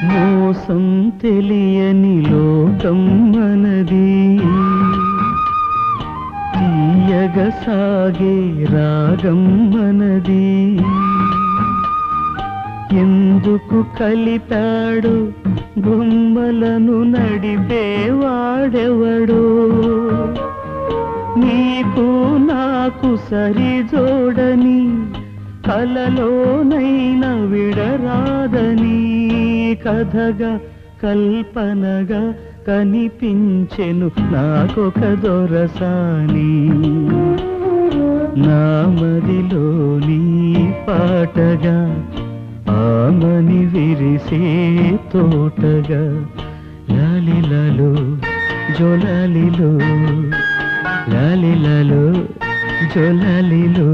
మోసం తెలియని లోకం మనది, తీయగా సాగే రాగం మనది. ఎందుకు కలిపాడు బొమ్మలను నడిపేవాడెవడు, నీకు నాకు సరిజోడని కలలోనైనా విడరాదని. కథగా కల్పనగా కనిపించెను నాకొక దొరసాని, నా మదిలోని పాటగా ఆమని విరిసే తోటగా. లాలిలలో జోలాలిలో, లాలిలలో జోలాలిలో.